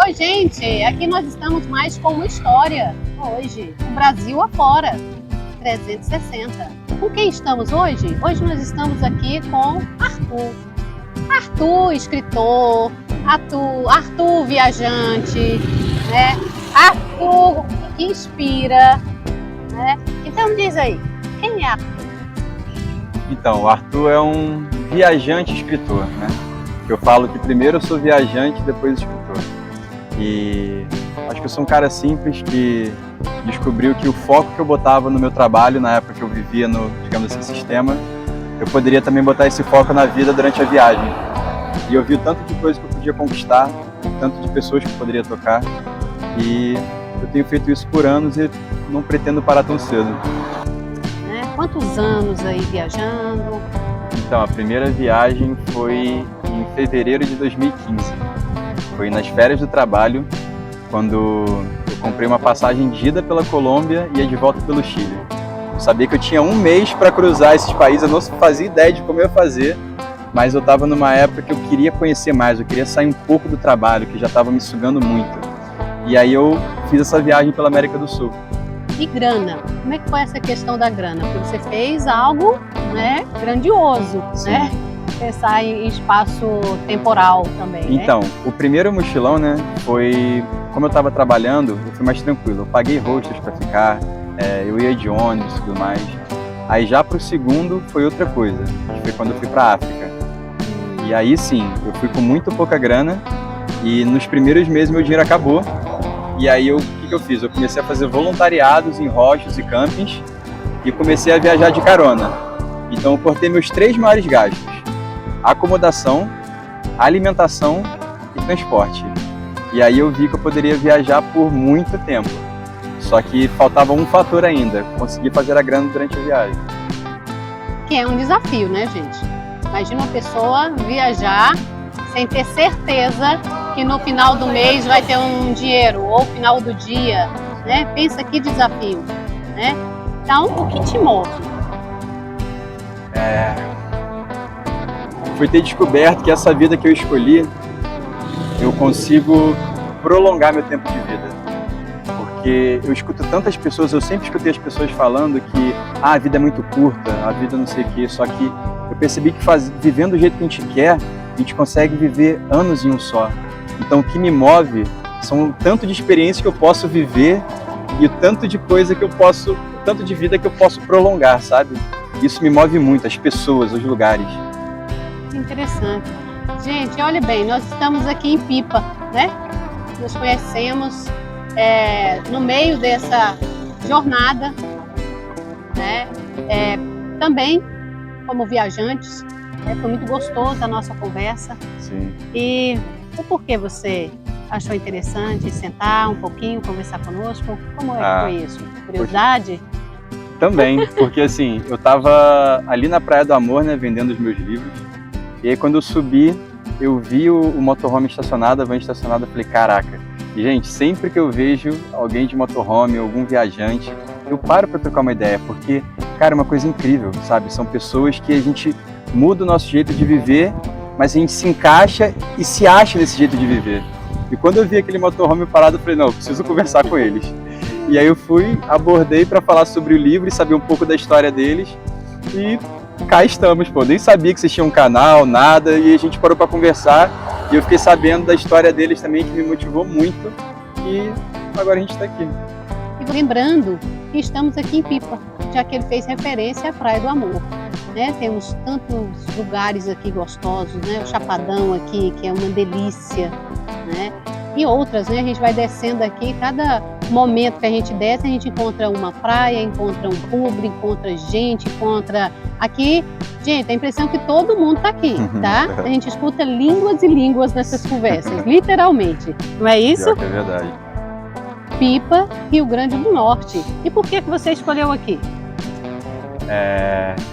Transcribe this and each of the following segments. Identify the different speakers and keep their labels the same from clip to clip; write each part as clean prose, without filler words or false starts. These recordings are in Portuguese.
Speaker 1: Oi, gente, aqui nós estamos mais com uma história hoje, o Brasil afora, 360. Com quem estamos hoje? Hoje nós estamos aqui com Arthur. Arthur, escritor, Arthur viajante, né? Arthur que inspira, né? Então diz aí, quem é Arthur?
Speaker 2: Então, o Arthur é um viajante escritor, né? Eu falo que primeiro eu sou viajante, depois escritor. E acho que eu sou um cara simples que descobriu que o foco que eu botava no meu trabalho, na época que eu vivia no, digamos assim, sistema, eu poderia também botar esse foco na vida durante a viagem. E eu vi o tanto de coisa que eu podia conquistar, o tanto de pessoas que eu poderia tocar. E eu tenho feito isso por anos e não pretendo parar tão cedo.
Speaker 1: Quantos anos aí viajando?
Speaker 2: Então, a primeira viagem foi em fevereiro de 2015. Foi nas férias do trabalho, quando eu comprei uma passagem de ida pela Colômbia e de volta pelo Chile. Eu sabia que eu tinha um mês para cruzar esses países, eu não fazia ideia de como eu ia fazer, mas eu estava numa época que eu queria conhecer mais, eu queria sair um pouco do trabalho, que já estava me sugando muito. E aí eu fiz essa viagem pela América do Sul.
Speaker 1: E grana? Como é que foi essa questão da grana? Porque você fez algo, né, grandioso,
Speaker 2: Sim.
Speaker 1: né? Pensar em espaço temporal também,
Speaker 2: Então, o primeiro mochilão, né, foi... Como eu estava trabalhando, eu fui mais tranquilo. Eu paguei hostels para ficar, eu ia de ônibus e tudo mais. Aí já pro segundo foi outra coisa, que foi quando eu fui para África. E aí sim, eu fui com muito pouca grana e nos primeiros meses meu dinheiro acabou. E aí o que eu fiz? Eu comecei a fazer voluntariados em rochas e campings e comecei a viajar de carona. Então eu cortei meus 3 maiores gastos: acomodação, alimentação e transporte. E aí eu vi que eu poderia viajar por muito tempo. Só que faltava um fator ainda: conseguir fazer a grana durante a viagem.
Speaker 1: Que é um desafio, né, gente? Imagina uma pessoa viajar sem ter certeza que no final do mês vai ter um dinheiro, ou final do dia, né? Pensa que desafio, né? Então, o que te move?
Speaker 2: Foi ter descoberto que essa vida que eu escolhi, eu consigo prolongar meu tempo de vida. Porque eu escuto tantas pessoas, eu sempre escutei as pessoas falando que a vida é muito curta, a vida não sei o quê, só que eu percebi que vivendo do jeito que a gente quer, a gente consegue viver anos em um só. Então o que me move são o tanto de experiências que eu posso viver e o tanto de coisa que eu posso, o tanto de vida que eu posso prolongar, sabe? Isso me move muito, as pessoas, os lugares.
Speaker 1: Interessante. Gente, olha bem, nós estamos aqui em Pipa, né? Nos conhecemos no meio dessa jornada, né? Também como viajantes, foi muito gostoso a nossa conversa.
Speaker 2: Sim.
Speaker 1: E o porquê você achou interessante sentar um pouquinho, conversar conosco? Como é que foi isso? Curiosidade?
Speaker 2: Também, porque assim, eu tava ali na Praia do Amor, né, vendendo os meus livros. E aí quando eu subi, eu vi o motorhome estacionado, a van estacionada, eu falei, caraca. E gente, sempre que eu vejo alguém de motorhome, algum viajante, eu paro para trocar uma ideia, porque, cara, é uma coisa incrível, sabe? São pessoas que a gente muda o nosso jeito de viver, mas a gente se encaixa e se acha nesse jeito de viver. E quando eu vi aquele motorhome parado, eu falei, não, eu preciso conversar com eles. E aí eu fui, abordei para falar sobre o livro e saber um pouco da história deles. E cá estamos, pô. Nem sabia que vocês tinham um canal, nada, e a gente parou para conversar. E eu fiquei sabendo da história deles também, que me motivou muito. E agora a gente está aqui.
Speaker 1: E lembrando que estamos aqui em Pipa, já que ele fez referência à Praia do Amor. Né? Temos tantos lugares aqui gostosos, né? O Chapadão aqui, que é uma delícia, né? E outras, né? A gente vai descendo aqui, cada momento que a gente desce, a gente encontra uma praia, encontra um pub, encontra gente, encontra... Aqui, gente, a impressão é que todo mundo está aqui, tá? A gente escuta línguas e línguas nessas conversas, literalmente. Não é isso?
Speaker 2: Pior que é verdade.
Speaker 1: Pipa, Rio Grande do Norte. E por que você escolheu aqui?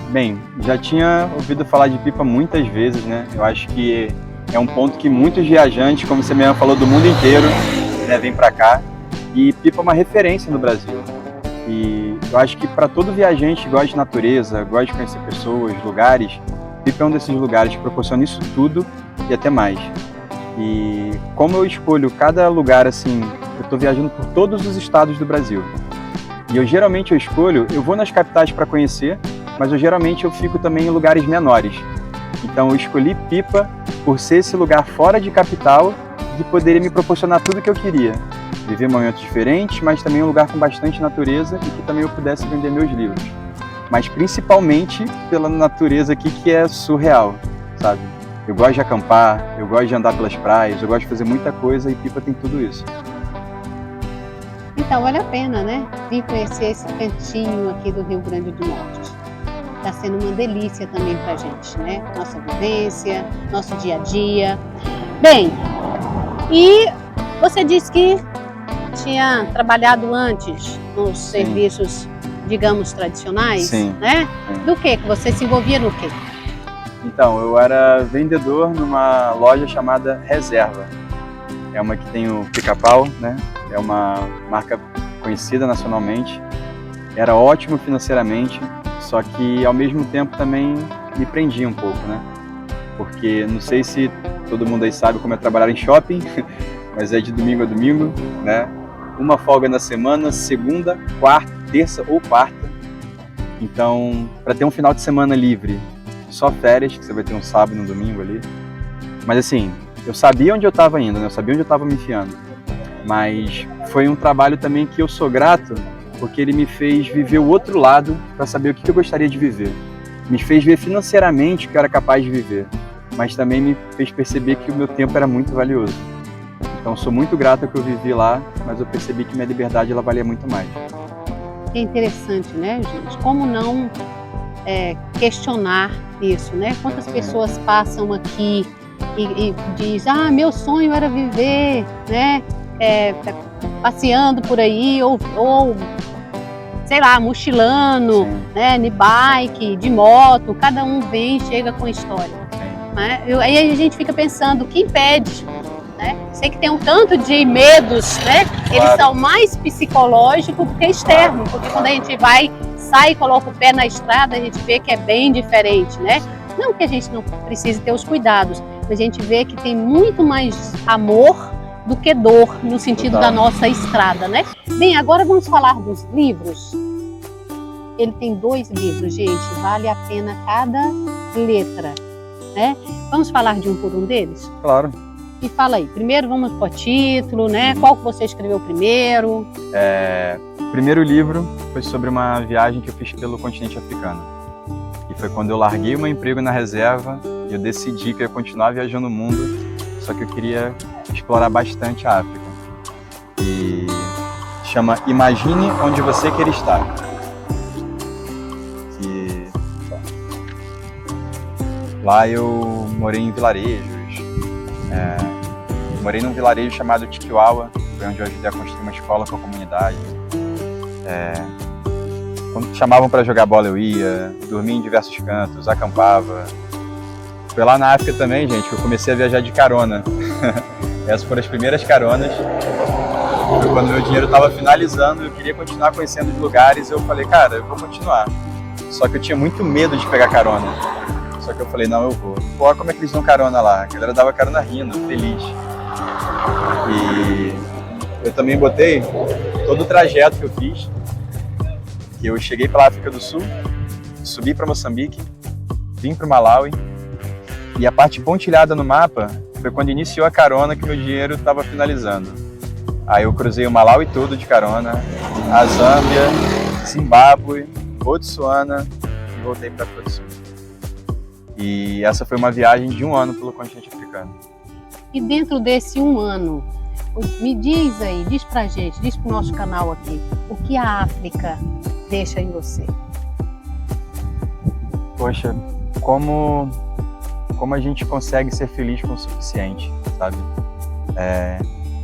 Speaker 2: Bem, já tinha ouvido falar de Pipa muitas vezes, né? Eu acho que é um ponto que muitos viajantes, como você mesmo falou, do mundo inteiro, né, vêm para cá. E Pipa é uma referência no Brasil. E eu acho que para todo viajante que gosta de natureza, gosta de conhecer pessoas, lugares, Pipa é um desses lugares que proporciona isso tudo e até mais. E como eu escolho cada lugar, assim, eu estou viajando por todos os estados do Brasil. E eu escolho, eu vou nas capitais para conhecer, mas eu fico também em lugares menores. Então eu escolhi Pipa por ser esse lugar fora de capital que poderia me proporcionar tudo o que eu queria. Viver momentos diferentes, mas também um lugar com bastante natureza e que também eu pudesse vender meus livros. Mas principalmente pela natureza aqui que é surreal, sabe? Eu gosto de acampar, eu gosto de andar pelas praias, eu gosto de fazer muita coisa e Pipa tem tudo isso.
Speaker 1: Então vale a pena, né? Vir conhecer esse cantinho aqui do Rio Grande do Norte. Está sendo uma delícia também pra gente, né? Nossa vivência, nosso dia a dia. Bem, e você disse que tinha trabalhado antes nos serviços, digamos, tradicionais,
Speaker 2: Sim.
Speaker 1: né?
Speaker 2: Sim.
Speaker 1: Do que você se envolvia no quê?
Speaker 2: Então, eu era vendedor numa loja chamada Reserva. É uma que tem o Pica-Pau, né? É uma marca conhecida nacionalmente. Era ótimo financeiramente, só que ao mesmo tempo também me prendia um pouco, né? Porque não sei se todo mundo aí sabe como é trabalhar em shopping, mas é de domingo a domingo, né? Uma folga na semana, segunda, quarta, terça ou quarta. Então, para ter um final de semana livre, só férias, que você vai ter um sábado e um domingo ali. Mas assim, eu sabia onde eu estava indo, né? Eu sabia onde eu estava me enfiando. Mas foi um trabalho também que eu sou grato, porque ele me fez viver o outro lado para saber o que eu gostaria de viver. Me fez ver financeiramente o que eu era capaz de viver, mas também me fez perceber que o meu tempo era muito valioso. Então sou muito grato ao que eu vivi lá, mas eu percebi que minha liberdade ela valia muito mais.
Speaker 1: É interessante, né, gente? Como não questionar isso, né? Quantas pessoas passam aqui e diz, meu sonho era viver, né? Passeando por aí ou sei lá, mochilando, né? De bike, de moto, cada um vem e chega com história. Né? Aí a gente fica pensando, o que impede? Né? Sei que tem um tanto de medos, né? Claro. Eles são mais psicológicos do que externos, porque quando a gente sai e coloca o pé na estrada, a gente vê que é bem diferente, né? Não que a gente não precise ter os cuidados, mas a gente vê que tem muito mais amor do que dor, no sentido da nossa estrada, né? Bem, agora vamos falar dos livros. Ele tem 2 livros, gente, vale a pena cada letra, né? Vamos falar de um por um deles?
Speaker 2: Claro.
Speaker 1: E fala aí, primeiro vamos para o título, né? Qual que você escreveu primeiro?
Speaker 2: O primeiro livro foi sobre uma viagem que eu fiz pelo continente africano. E foi quando eu larguei o meu emprego na Reserva e eu decidi que eu ia continuar viajando o mundo, só que eu queria explorar bastante a África. E chama Imagine Onde Você Quer Estar. E lá eu morei em vilarejos. Morei num vilarejo chamado Tiquiwawa, foi onde eu ajudei a construir uma escola com a comunidade. Quando chamavam para jogar bola eu ia, dormia em diversos cantos, acampava. Foi lá na África também, gente, que eu comecei a viajar de carona. Essas foram as primeiras caronas. Foi quando meu dinheiro estava finalizando, eu queria continuar conhecendo os lugares, eu falei, cara, eu vou continuar. Só que eu tinha muito medo de pegar carona. Só que eu falei, não, eu vou. Pô, como é que eles dão carona lá? A galera dava carona rindo, feliz. E eu também botei todo o trajeto que eu fiz. Que eu cheguei pela África do Sul, subi para Moçambique, vim para o Malawi. E a parte pontilhada no mapa foi quando iniciou a carona que meu dinheiro estava finalizando. Aí eu cruzei o Malawi todo de carona, a Zâmbia, Zimbábue, Botsuana e voltei para a África do Sul. E essa foi uma viagem de 1 ano pelo continente africano.
Speaker 1: E dentro desse 1 ano, me diz aí, diz pra gente, diz pro nosso canal aqui, o que a África deixa em você?
Speaker 2: Poxa, como a gente consegue ser feliz com o suficiente, sabe?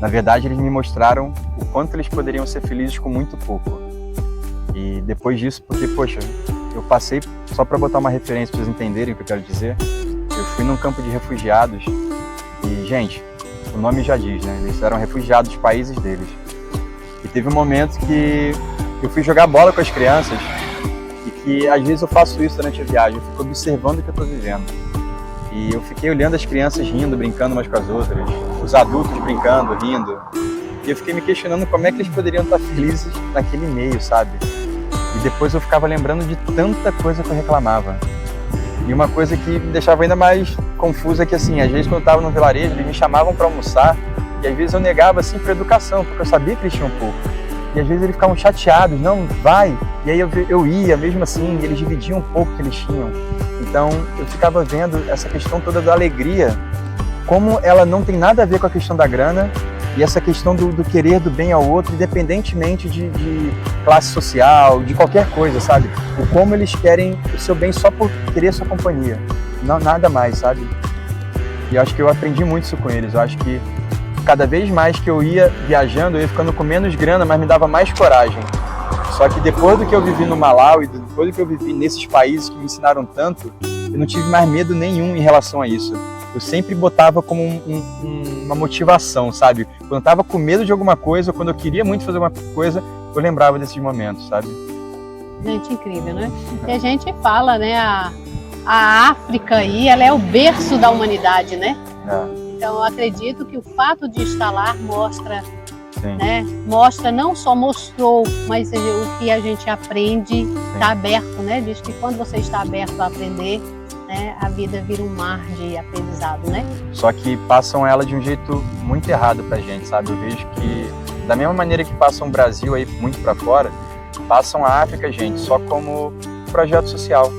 Speaker 2: Na verdade, eles me mostraram o quanto eles poderiam ser felizes com muito pouco. E depois disso, porque, poxa, eu passei, só para botar uma referência para vocês entenderem o que eu quero dizer, eu fui num campo de refugiados e, gente, o nome já diz, né? Eles eram refugiados dos países deles. E teve um momento que eu fui jogar bola com as crianças e que, às vezes, eu faço isso durante a viagem, eu fico observando o que eu estou vivendo. E eu fiquei olhando as crianças rindo, brincando umas com as outras, os adultos brincando, rindo. E eu fiquei me questionando como é que eles poderiam estar felizes naquele meio, sabe? E depois eu ficava lembrando de tanta coisa que eu reclamava. E uma coisa que me deixava ainda mais confusa é que, assim, às vezes quando eu estava no vilarejo, eles me chamavam para almoçar e às vezes eu negava, assim, por educação, porque eu sabia que eles tinham pouco. E às vezes eles ficavam chateados, não, vai. E aí eu ia, mesmo assim, e eles dividiam um pouco que eles tinham. Então eu ficava vendo essa questão toda da alegria, como ela não tem nada a ver com a questão da grana, e essa questão do querer do bem ao outro, independentemente de classe social, de qualquer coisa, sabe? O como eles querem o seu bem só por querer a sua companhia, não, nada mais, sabe? E eu acho que eu aprendi muito isso com eles. Eu acho que cada vez mais que eu ia viajando, eu ia ficando com menos grana, mas me dava mais coragem. Só que depois do que eu vivi no Malawi, depois do que eu vivi nesses países que me ensinaram tanto, eu não tive mais medo nenhum em relação a isso. Eu sempre botava como uma motivação, sabe? Quando eu tava com medo de alguma coisa, ou quando eu queria muito fazer uma coisa, eu lembrava desses momentos, sabe?
Speaker 1: Gente, incrível, né? E a gente fala, né, a África aí, ela é o berço da humanidade, né? Então eu acredito que o fato de estar lá mostra, né? Mostra, não só mostrou, mas o que a gente aprende, está aberto, né? Diz que quando você está aberto a aprender, né, a vida vira um mar de aprendizado, né?
Speaker 2: Só que passam ela de um jeito muito errado pra gente, sabe? Eu vejo que, da mesma maneira que passam o Brasil aí muito pra fora, passam a África, gente, só como projeto social.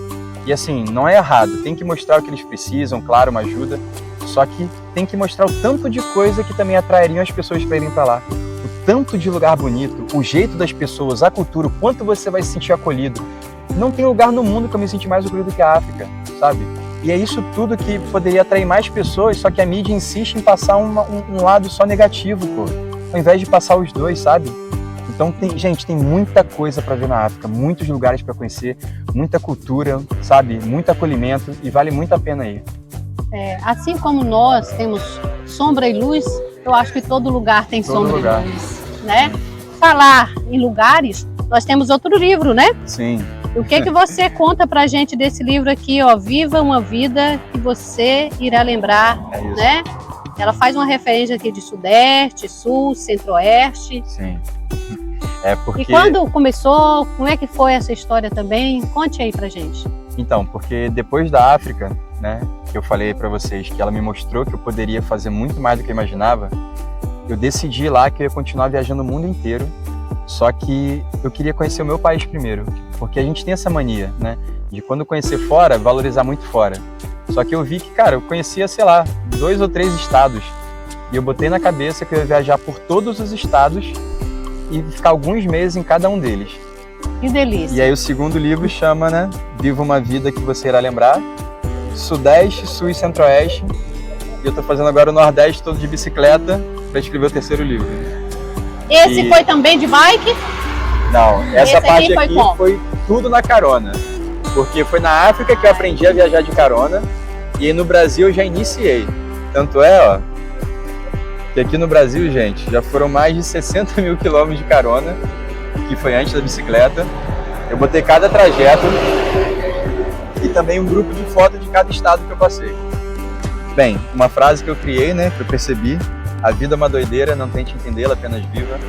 Speaker 2: E assim, não é errado, tem que mostrar o que eles precisam, claro, uma ajuda, só que tem que mostrar o tanto de coisa que também atrairiam as pessoas para irem para lá. O tanto de lugar bonito, o jeito das pessoas, a cultura, o quanto você vai se sentir acolhido. Não tem lugar no mundo que eu me senti mais acolhido que a África, sabe? E é isso tudo que poderia atrair mais pessoas, só que a mídia insiste em passar um lado só negativo, pô, ao invés de passar os dois, sabe? Então, gente, tem muita coisa para ver na África, muitos lugares para conhecer, muita cultura, sabe? Muito acolhimento e vale muito a pena ir.
Speaker 1: Assim como nós temos sombra e luz, eu acho que todo lugar tem sombra e luz, né? Falar em lugares, nós temos outro livro, né?
Speaker 2: Sim.
Speaker 1: O que você conta pra gente desse livro aqui, ó? Viva uma vida que você irá lembrar, né? Ela faz uma referência aqui de Sudeste, Sul, Centro-Oeste.
Speaker 2: Sim.
Speaker 1: E quando começou, como é que foi essa história também? Conte aí pra gente.
Speaker 2: Então, porque depois da África, né, que eu falei pra vocês que ela me mostrou que eu poderia fazer muito mais do que eu imaginava, eu decidi lá que eu ia continuar viajando o mundo inteiro, só que eu queria conhecer o meu país primeiro, porque a gente tem essa mania, né, de quando conhecer fora, valorizar muito fora. Só que eu vi que, cara, eu conhecia, sei lá, 2 ou 3 estados, e eu botei na cabeça que eu ia viajar por todos os estados e ficar alguns meses em cada um deles.
Speaker 1: Que delícia!
Speaker 2: E aí o segundo livro chama, né, Viva uma Vida que Você Irá Lembrar, Sudeste, Sul e Centro-Oeste. E eu tô fazendo agora o Nordeste todo de bicicleta para escrever o terceiro livro.
Speaker 1: Esse foi também de bike?
Speaker 2: Não, essa parte aqui foi tudo na carona. Porque foi na África que eu aprendi a viajar de carona. E aí no Brasil eu já iniciei. Tanto é, ó, que aqui no Brasil, gente, já foram mais de 60 mil quilômetros de carona, que foi antes da bicicleta. Eu botei cada trajeto e também um grupo de fotos de cada estado que eu passei. Bem, uma frase que eu criei, né, que eu percebi: a vida é uma doideira, não tente entendê-la, apenas viva.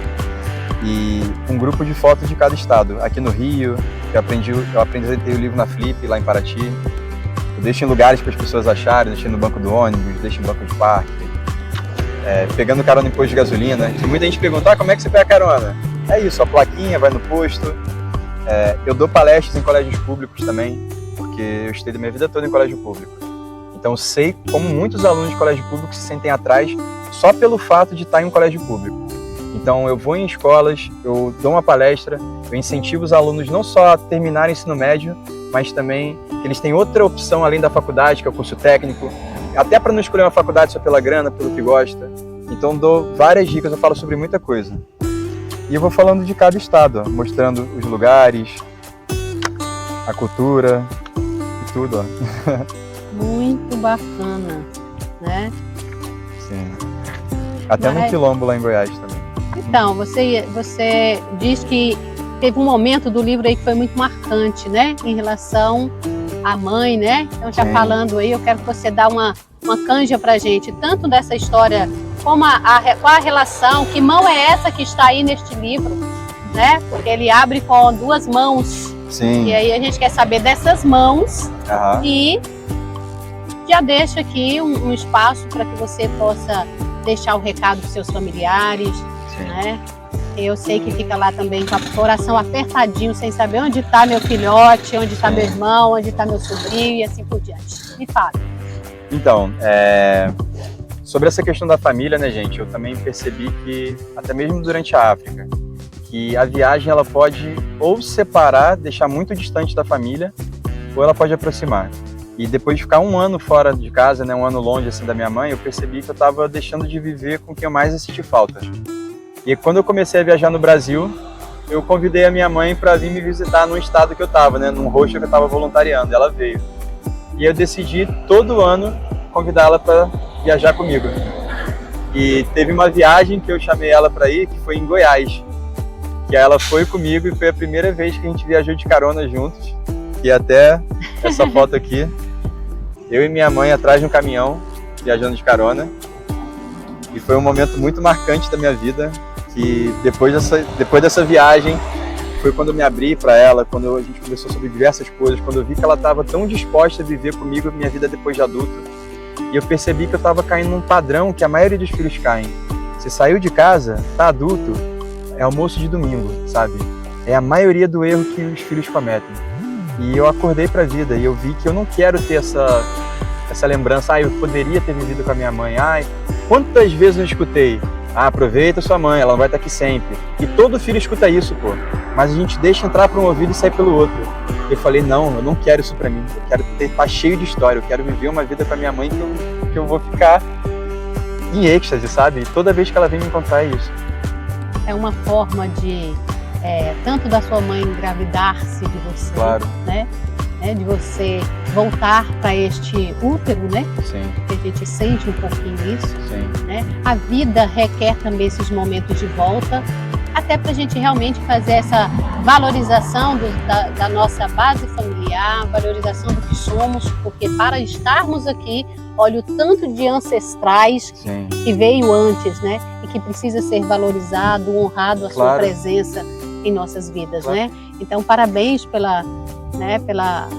Speaker 2: E um grupo de fotos de cada estado. Aqui no Rio, eu apresentei o livro na Flip, lá em Paraty. Eu deixo em lugares para as pessoas acharem, deixei no banco do ônibus, deixo em banco de parque, pegando carona em posto de gasolina. E muita gente pergunta, como é que você pega carona? É isso, a plaquinha, vai no posto. Eu dou palestras em colégios públicos também, porque eu estudei minha vida toda em colégio público. Então sei como muitos alunos de colégio público se sentem atrás só pelo fato de estar em um colégio público. Então eu vou em escolas, eu dou uma palestra, eu incentivo os alunos não só a terminarem o ensino médio, mas também que eles têm outra opção além da faculdade, que é o curso técnico, até para não escolher uma faculdade só pela grana, pelo que gosta. Então dou várias dicas, eu falo sobre muita coisa. E eu vou falando de cada estado, ó, mostrando os lugares, a cultura e tudo. Ó.
Speaker 1: Muito bacana, né?
Speaker 2: Sim. Até no Quilombo lá em Goiás também.
Speaker 1: Então, você diz que teve um momento do livro aí que foi muito marcante, né? Em relação a mãe, né? Então já
Speaker 2: Sim.
Speaker 1: falando aí, eu quero que você dê uma canja pra gente, tanto dessa história, como qual a relação, que mão é essa que está aí neste livro, né? Porque ele abre com 2 mãos.
Speaker 2: Sim.
Speaker 1: E aí a gente quer saber dessas mãos.
Speaker 2: Aham.
Speaker 1: E já deixa aqui um espaço para que você possa deixar o recado para seus familiares,
Speaker 2: Sim.
Speaker 1: né? Eu sei que fica lá também com o coração apertadinho, sem saber onde está meu filhote, onde está meu irmão, onde está meu sobrinho e assim por diante. Me fala.
Speaker 2: Então, sobre essa questão da família, né, gente, eu também percebi que, até mesmo durante a África, que a viagem ela pode ou separar, deixar muito distante da família, ou ela pode aproximar. E depois de ficar 1 ano fora de casa, né, 1 ano longe assim da minha mãe, eu percebi que eu estava deixando de viver com quem eu mais senti falta. E quando eu comecei a viajar no Brasil, eu convidei a minha mãe para vir me visitar no estado que eu estava, né, num hostel que eu estava voluntariando. Ela veio. E eu decidi todo ano convidá-la para viajar comigo. E teve uma viagem que eu chamei ela para ir, que foi em Goiás. Que ela foi comigo e foi a primeira vez que a gente viajou de carona juntos. E até essa foto aqui, eu e minha mãe atrás de um caminhão, viajando de carona. E foi um momento muito marcante da minha vida, que depois dessa viagem, foi quando eu me abri para ela, quando a gente conversou sobre diversas coisas, quando eu vi que ela estava tão disposta a viver comigo minha vida depois de adulto. E eu percebi que eu estava caindo num padrão que a maioria dos filhos caem. Você saiu de casa, tá adulto, é almoço de domingo, sabe? É a maioria do erro que os filhos cometem. E eu acordei para a vida e eu vi que eu não quero ter essa lembrança, eu poderia ter vivido com a minha mãe. Quantas vezes eu escutei, aproveita sua mãe, ela vai estar aqui sempre. E todo filho escuta isso, pô. Mas a gente deixa entrar por um ouvido e sair pelo outro. Eu falei, não, eu não quero isso pra mim. Eu quero estar cheio de história, eu quero viver uma vida com a minha mãe que eu vou ficar em êxtase, sabe? E toda vez que ela vem me encontrar é isso.
Speaker 1: É uma forma de, tanto da sua mãe engravidar-se de você,
Speaker 2: claro,
Speaker 1: né? De você voltar para este útero, né?
Speaker 2: Sim.
Speaker 1: Que a gente sente um pouquinho isso.
Speaker 2: Sim.
Speaker 1: Né? A vida requer também esses momentos de volta, até para a gente realmente fazer essa valorização da nossa base familiar, valorização do que somos, porque para estarmos aqui, olha o tanto de ancestrais
Speaker 2: Sim.
Speaker 1: que veio antes, né? E que precisa ser valorizado, honrado a sua presença em nossas vidas,
Speaker 2: claro.
Speaker 1: Né? Então, parabéns pela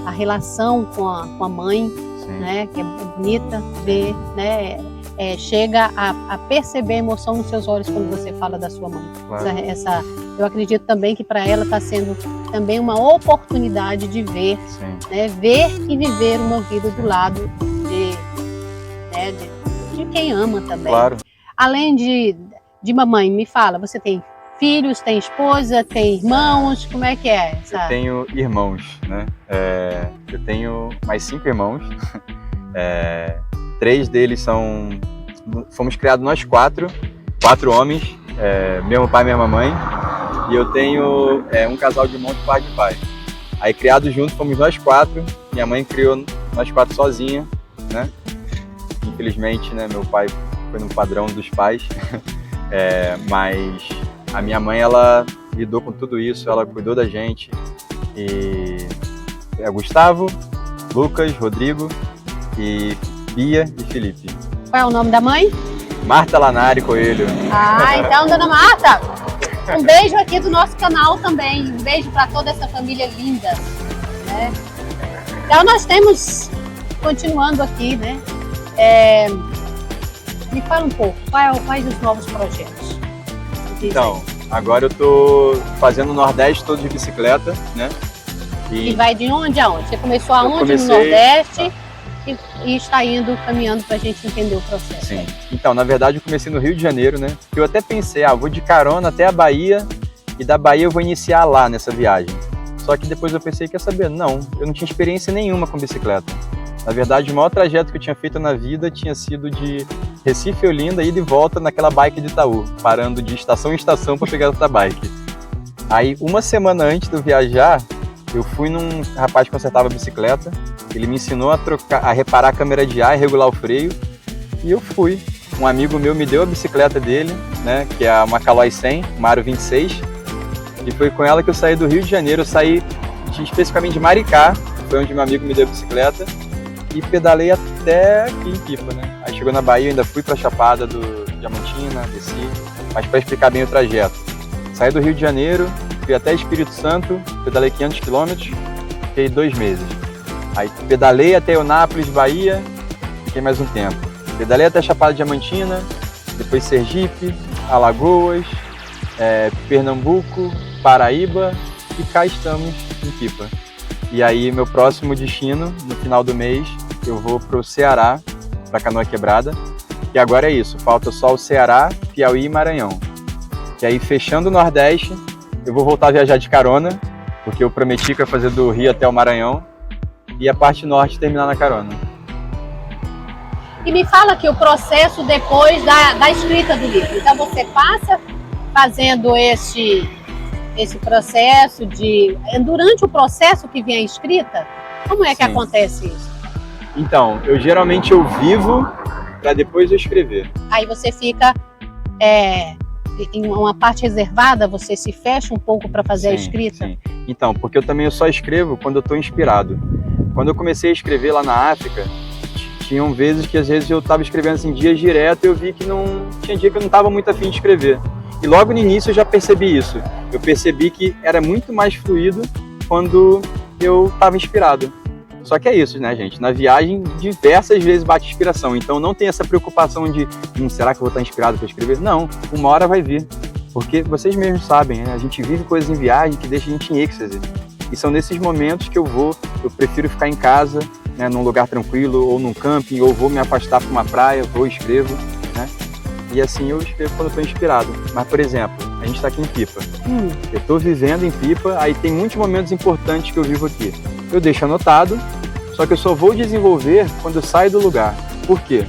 Speaker 1: a relação com a mãe, né? Que é bonita ver, né? Chega a perceber a emoção nos seus olhos quando você fala da sua mãe.
Speaker 2: Claro.
Speaker 1: Eu acredito também que para ela está sendo também uma oportunidade de ver, né? Ver e viver uma vida do lado de quem ama também.
Speaker 2: Claro.
Speaker 1: Além de mamãe, me fala, você tem filhos, tem esposa, tem irmãos, como é que é?
Speaker 2: Eu tenho irmãos, né? Eu tenho mais 5 irmãos. 3 deles fomos criados nós 4 homens, mesmo pai, mesma mãe. E eu tenho um casal de irmãos de pai de pai. Aí criados juntos fomos nós 4. Minha mãe criou nós 4 sozinha, né? Infelizmente, né? Meu pai foi no padrão dos pais, mas a minha mãe, ela lidou com tudo isso, ela cuidou da gente. E Gustavo, Lucas, Rodrigo e Bia e Felipe.
Speaker 1: Qual é o nome da mãe?
Speaker 2: Marta Lanari Coelho.
Speaker 1: Então, dona Marta, um beijo aqui do nosso canal também. Um beijo para toda essa família linda. Né? Então, nós temos, continuando aqui, né? Me fala um pouco, quais os novos projetos?
Speaker 2: Então, agora eu tô fazendo o Nordeste todo de bicicleta, né?
Speaker 1: E vai de onde a onde? Você começou aonde? No Nordeste? E está caminhando para a gente entender o processo.
Speaker 2: Sim. Então, na verdade, eu comecei no Rio de Janeiro, né? Eu até pensei, vou de carona até a Bahia e da Bahia eu vou iniciar lá nessa viagem. Só que depois eu pensei, quer saber? Não, eu não tinha experiência nenhuma com bicicleta. Na verdade, o maior trajeto que eu tinha feito na vida tinha sido de Recife, Olinda, ida e volta naquela bike de Itaú, parando de estação em estação para pegar outra bike. Aí, uma semana antes de eu viajar, eu fui num rapaz que consertava bicicleta, ele me ensinou a reparar a câmera de ar e regular o freio, e eu fui. Um amigo meu me deu a bicicleta dele, né, que é uma Caloi 100, uma Aro 26, e foi com ela que eu saí do Rio de Janeiro. Eu saí especificamente de Maricá, foi onde meu amigo me deu a bicicleta e pedalei até aqui em Pipa, né? Aí chegou na Bahia, eu ainda fui pra Chapada do Diamantina, desci, mas para explicar bem o trajeto. Saí do Rio de Janeiro, fui até Espírito Santo, pedalei 500 km, fiquei 2 meses. Aí pedalei até Eunápolis, Bahia, fiquei mais um tempo. Pedalei até Chapada Diamantina, depois Sergipe, Alagoas, Pernambuco, Paraíba e cá estamos em Pipa. E aí meu próximo destino, no final do mês, eu vou pro Ceará, pra Canoa Quebrada. E agora é isso, falta só o Ceará, Piauí e Maranhão. E aí fechando o Nordeste, eu vou voltar a viajar de carona, porque eu prometi que ia fazer do Rio até o Maranhão, e a parte norte terminar na carona.
Speaker 1: E me fala aqui o processo depois da escrita do livro. Então você passa fazendo esse processo durante o processo que vem a escrita, como é que
Speaker 2: Sim.
Speaker 1: acontece isso?
Speaker 2: Então, geralmente eu vivo para depois eu escrever.
Speaker 1: Aí você fica em uma parte reservada, você se fecha um pouco para fazer a escrita?
Speaker 2: Sim. Então, porque eu só escrevo quando eu estou inspirado. Quando eu comecei a escrever lá na África, tinham vezes que às vezes eu estava escrevendo assim dias direto e eu vi que tinha dia que eu não estava muito afim de escrever. E logo no início eu já percebi isso. Eu percebi que era muito mais fluido quando eu estava inspirado. Só que é isso, né, gente? Na viagem, diversas vezes bate inspiração. Então não tem essa preocupação de será que eu vou estar inspirado para escrever? Não, uma hora vai vir. Porque vocês mesmos sabem, né? A gente vive coisas em viagem que deixam a gente em êxtase. E são nesses momentos que eu prefiro ficar em casa, né, num lugar tranquilo, ou num camping, ou vou me afastar para uma praia, vou e escrevo, né? E assim eu escrevo quando eu estou inspirado. Mas, por exemplo, a gente está aqui em Pipa. Eu estou vivendo em Pipa, aí tem muitos momentos importantes que eu vivo aqui. Eu deixo anotado, só que eu só vou desenvolver quando eu saio do lugar. Por quê?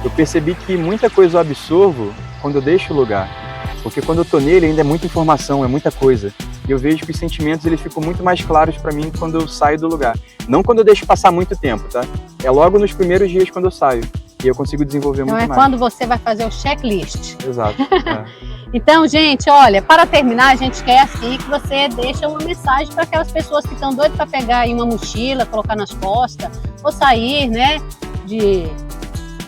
Speaker 2: Eu percebi que muita coisa eu absorvo quando eu deixo o lugar. Porque quando eu estou nele ainda é muita informação, é muita coisa. E eu vejo que os sentimentos eles ficam muito mais claros para mim quando eu saio do lugar. Não quando eu deixo passar muito tempo, tá? É logo nos primeiros dias quando eu saio. E eu consigo desenvolver muito mais.
Speaker 1: Então é quando você vai fazer o checklist.
Speaker 2: Exato.
Speaker 1: Então, gente, olha, para terminar, a gente quer assim que você deixe uma mensagem para aquelas pessoas que estão doidas para pegar aí uma mochila, colocar nas costas, ou sair, né,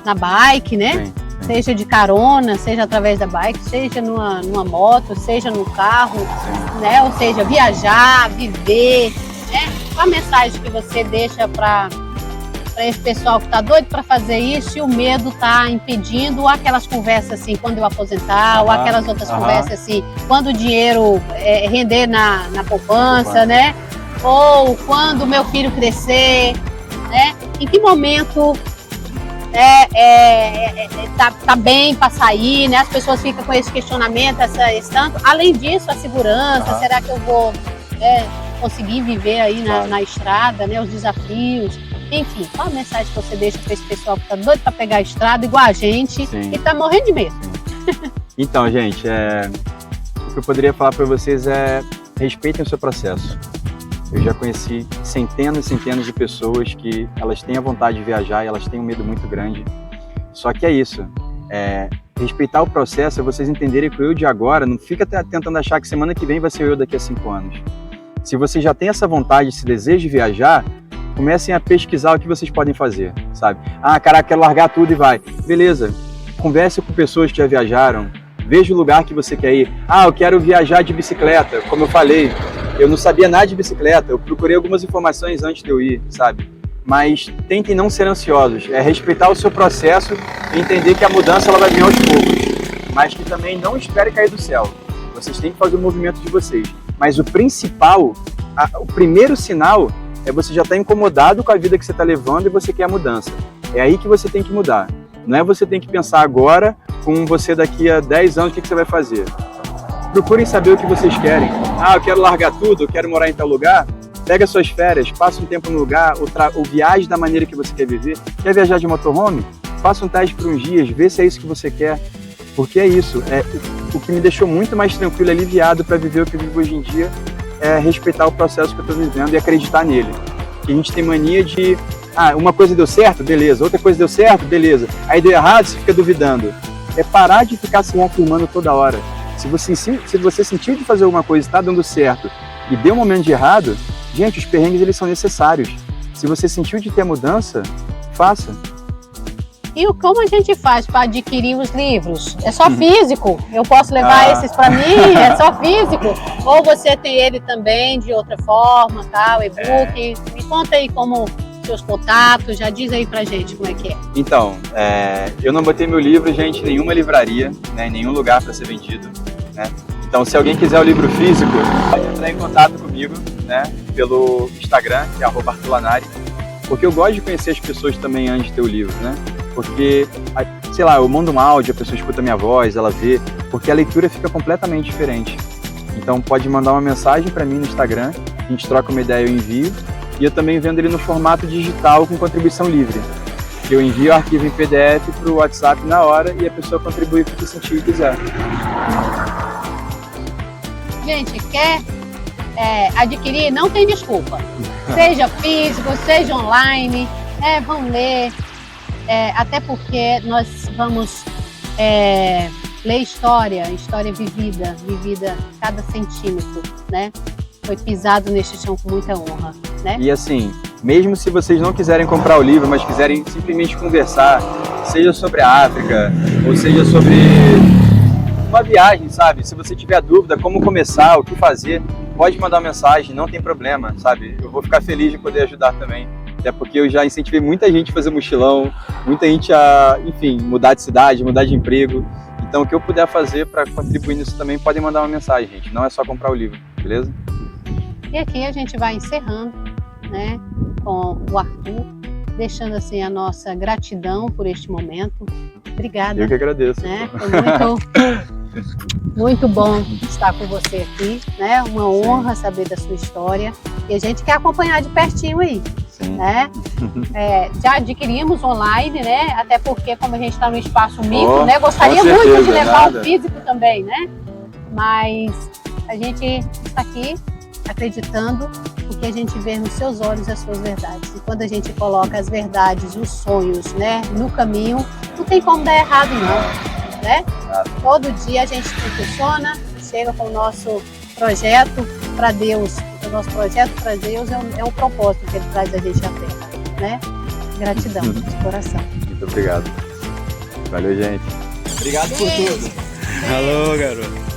Speaker 1: na bike, né?
Speaker 2: Sim.
Speaker 1: Seja de carona, seja através da bike, seja numa moto, seja no carro, né? Ou seja, viajar, viver, né? Qual a mensagem que você deixa para esse pessoal que está doido para fazer isso e o medo está impedindo, ou aquelas conversas assim, quando eu aposentar, ou aquelas outras conversas assim, quando o dinheiro render na poupança, né? Ou quando o meu filho crescer, né? Em que momento tá bem para sair, né? As pessoas ficam com esse questionamento, esse tanto. Além disso, a segurança, será que eu vou conseguir viver aí na estrada, né? Os desafios. Enfim, qual a mensagem que você deixa para esse pessoal que tá doido para pegar a estrada, igual a gente, e tá morrendo de medo?
Speaker 2: Então, gente, o que eu poderia falar para vocês é respeitem o seu processo. Eu já conheci centenas e centenas de pessoas que elas têm a vontade de viajar e elas têm um medo muito grande. Só que é isso, respeitar o processo é vocês entenderem que o eu de agora não fica tentando achar que semana que vem vai ser o eu daqui a 5 anos. Se você já tem essa vontade, esse desejo de viajar, comecem a pesquisar o que vocês podem fazer, sabe? Caraca, quero largar tudo e vai. Beleza, converse com pessoas que já viajaram, veja o lugar que você quer ir. Eu quero viajar de bicicleta, como eu falei. Eu não sabia nada de bicicleta, eu procurei algumas informações antes de eu ir, sabe? Mas tentem não ser ansiosos, respeitar o seu processo e entender que a mudança ela vai vir aos poucos, mas que também não espere cair do céu. Vocês têm que fazer o movimento de vocês. Mas o principal, o primeiro sinal é você já estar incomodado com a vida que você está levando e você quer a mudança. É aí que você tem que mudar. Não é você tem que pensar agora com você daqui a 10 anos o que você vai fazer. Procurem saber o que vocês querem. Eu quero largar tudo, eu quero morar em tal lugar. Pega suas férias, passa um tempo no lugar, ou viaje da maneira que você quer viver. Quer viajar de motorhome? Faça um teste por uns dias, vê se é isso que você quer. Porque é isso, o que me deixou muito mais tranquilo e aliviado para viver o que eu vivo hoje em dia é respeitar o processo que eu estou vivendo e acreditar nele. Que a gente tem mania de, uma coisa deu certo, beleza, outra coisa deu certo, beleza. Aí deu errado, você fica duvidando. É parar de ficar se reafirmando toda hora. Se você sentiu de fazer alguma coisa e está dando certo e deu um momento de errado, gente, os perrengues eles são necessários. Se você sentiu de ter mudança, faça.
Speaker 1: E como a gente faz para adquirir os livros? É só físico? Eu posso levar esses para mim? É só físico? Ou você tem ele também de outra forma, tal, e-book? Me conta aí como seus contatos, já diz aí pra gente como é que é.
Speaker 2: Então, eu não botei meu livro, gente, em nenhuma livraria, né, em nenhum lugar para ser vendido, né? Então, se alguém quiser o livro físico, pode entrar em contato comigo, né, pelo Instagram, que é @artulanari, porque eu gosto de conhecer as pessoas também antes de ter o livro, né? Porque, sei lá, eu mando um áudio, a pessoa escuta a minha voz, ela vê, porque a leitura fica completamente diferente. Então pode mandar uma mensagem para mim no Instagram, a gente troca uma ideia, eu envio, e eu também vendo ele no formato digital com contribuição livre. Eu envio o arquivo em PDF para o WhatsApp na hora e a pessoa contribui com o que sentir e quiser.
Speaker 1: Gente, quer adquirir, não tem desculpa. Seja físico, seja online, vão ler. Até porque nós vamos ler história vivida cada centímetro, né? Foi pisado neste chão com muita honra, né?
Speaker 2: E assim, mesmo se vocês não quiserem comprar o livro, mas quiserem simplesmente conversar, seja sobre a África, ou seja sobre uma viagem, sabe? Se você tiver dúvida como começar, o que fazer, pode mandar uma mensagem, não tem problema, sabe? Eu vou ficar feliz de poder ajudar também. Até porque eu já incentivei muita gente a fazer mochilão, muita gente a, enfim, mudar de cidade, mudar de emprego. Então, o que eu puder fazer para contribuir nisso também, podem mandar uma mensagem, gente. Não é só comprar o livro, beleza?
Speaker 1: E aqui a gente vai encerrando, né, com o Arthur, deixando assim a nossa gratidão por este momento. Obrigada.
Speaker 2: Eu que agradeço.
Speaker 1: Né? Foi muito bom estar com você aqui, né? Uma honra saber da sua história. E a gente quer acompanhar de pertinho aí. Né? Já adquirimos online, né? Até porque como a gente está no espaço micro, né? Gostaria muito de levar o físico também, né? Mas a gente está aqui acreditando porque a gente vê nos seus olhos as suas verdades. E quando a gente coloca as verdades, os sonhos, né, no caminho, não tem como dar errado não, né? Todo dia a gente se impulsiona, chega com o nosso projeto para Deus. O nosso projeto para Deus é o propósito que Ele traz a gente à Terra, né? Gratidão de coração.
Speaker 2: Muito obrigado. Valeu, gente. Obrigado por tudo.
Speaker 3: Alô, garoto.